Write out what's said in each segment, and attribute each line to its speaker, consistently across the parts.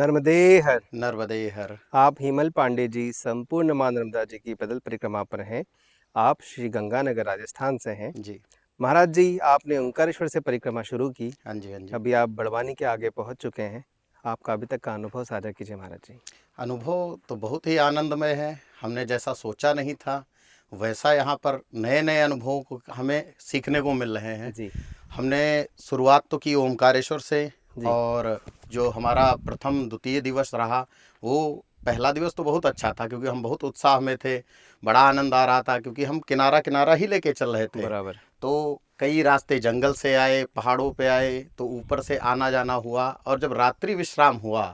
Speaker 1: नर्मदे हर।
Speaker 2: नर्मदे हर।
Speaker 1: आप हिमल पांडे जी संपूर्ण मां नर्मदा जी की पैदल परिक्रमा पर हैं। आप श्री गंगानगर राजस्थान से हैं।
Speaker 2: जी।
Speaker 1: महाराज जी, आपने ओंकारेश्वर से परिक्रमा शुरू की।
Speaker 2: हाँ जी, हाँ जी।
Speaker 1: अभी आप बड़वानी के आगे पहुंच चुके हैं। आपका अभी तक का अनुभव साझा कीजिए महाराज जी।
Speaker 2: अनुभव तो बहुत ही आनंदमय है। हमने जैसा सोचा नहीं था वैसा यहाँ पर नए नए अनुभवों को हमें सीखने को मिल रहे हैं।
Speaker 1: जी
Speaker 2: हमने शुरुआत तो की ओंकारेश्वर से,
Speaker 1: जी
Speaker 2: और जो हमारा प्रथम द्वितीय दिवस रहा, वो पहला दिवस तो बहुत अच्छा था क्योंकि हम बहुत उत्साह में थे। बड़ा आनंद आ रहा था क्योंकि हम किनारा किनारा ही लेके चल रहे थे।
Speaker 1: बराबर।
Speaker 2: तो कई रास्ते जंगल से आए, पहाड़ों पे आए, तो ऊपर से आना जाना हुआ, और जब रात्रि विश्राम हुआ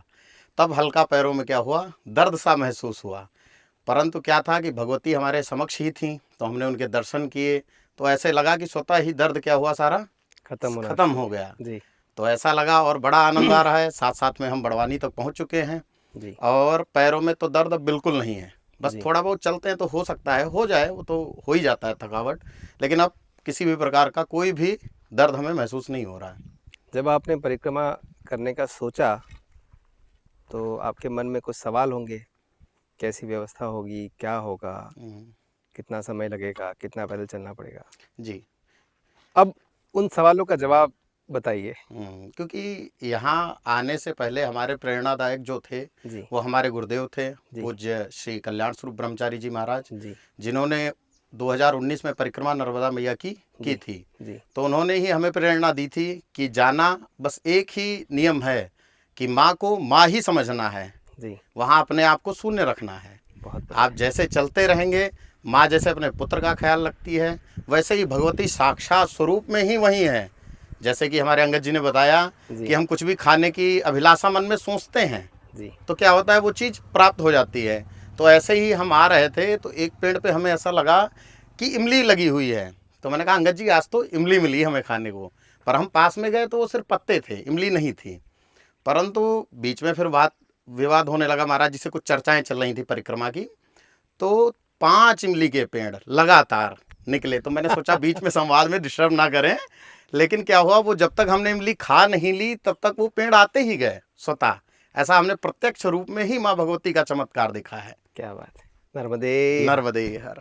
Speaker 2: तब हल्का पैरों में क्या हुआ, दर्द सा महसूस हुआ। परंतु क्या था कि भगवती हमारे समक्ष ही थी, तो हमने उनके दर्शन किए, तो ऐसे लगा कि स्वतः ही दर्द क्या हुआ, सारा
Speaker 1: खत्म होना
Speaker 2: खत्म हो गया।
Speaker 1: जी
Speaker 2: तो ऐसा लगा और बड़ा आनंद आ रहा है। साथ साथ में हम बड़वानी तक पहुंच चुके हैं,
Speaker 1: जी
Speaker 2: और पैरों में तो दर्द अब बिल्कुल नहीं है। बस
Speaker 1: जी।
Speaker 2: थोड़ा बहुत चलते हैं तो हो सकता है हो जाए, वो तो हो ही जाता है थकावट, लेकिन अब किसी भी प्रकार का कोई भी दर्द हमें महसूस नहीं हो रहा है।
Speaker 1: जब आपने परिक्रमा करने का सोचा तो आपके मन में कुछ सवाल होंगे। कैसी व्यवस्था होगी, क्या होगा, कितना समय लगेगा, कितना पैदल चलना पड़ेगा।
Speaker 2: जी।
Speaker 1: अब उन सवालों का जवाब बताइए।
Speaker 2: क्योंकि यहाँ आने से पहले हमारे प्रेरणादायक जो थे
Speaker 1: जी
Speaker 2: वो हमारे गुरुदेव थे,
Speaker 1: जी
Speaker 2: पूज्य श्री कल्याण स्वरूप ब्रह्मचारी जी महाराज,
Speaker 1: जी
Speaker 2: जिन्होंने 2019 में परिक्रमा नर्मदा मैया की
Speaker 1: जी
Speaker 2: थी।
Speaker 1: जी
Speaker 2: तो उन्होंने ही हमें प्रेरणा दी थी कि जाना, बस एक ही नियम है कि माँ को माँ ही समझना है,
Speaker 1: जी।
Speaker 2: वहाँ अपने आप को शून्य रखना है।
Speaker 1: बहुत
Speaker 2: आप
Speaker 1: बढ़िया।
Speaker 2: जैसे चलते रहेंगे, माँ जैसे अपने पुत्र का ख्याल रखती है, वैसे ही भगवती साक्षात स्वरूप में ही वही है। जैसे कि हमारे अंगद जी ने बताया
Speaker 1: जी
Speaker 2: कि हम कुछ भी खाने की अभिलाषा मन में सोचते हैं
Speaker 1: जी
Speaker 2: तो क्या होता है, वो चीज़ प्राप्त हो जाती है। तो ऐसे ही हम आ रहे थे तो एक पेड़ पे हमें ऐसा लगा कि इमली लगी हुई है। तो मैंने कहा अंगद जी आज तो इमली मिली हमें खाने को, पर हम पास में गए तो वो सिर्फ पत्ते थे, इमली नहीं थी। परंतु बीच में फिर बात विवाद होने लगा, महाराज जी से कुछ चर्चाएं चल रही थी परिक्रमा की, तो 5 इमली के पेड़ लगातार निकले। तो मैंने सोचा बीच में संवाद में डिस्टर्ब ना करें, लेकिन क्या हुआ, वो जब तक हमने इमली खा नहीं ली तब तक वो पेड़ आते ही गए स्वतः। ऐसा हमने प्रत्यक्ष रूप में ही माँ भगवती का चमत्कार देखा है।
Speaker 1: क्या बात है। नर्मदे हर।
Speaker 2: नर्मदे हर।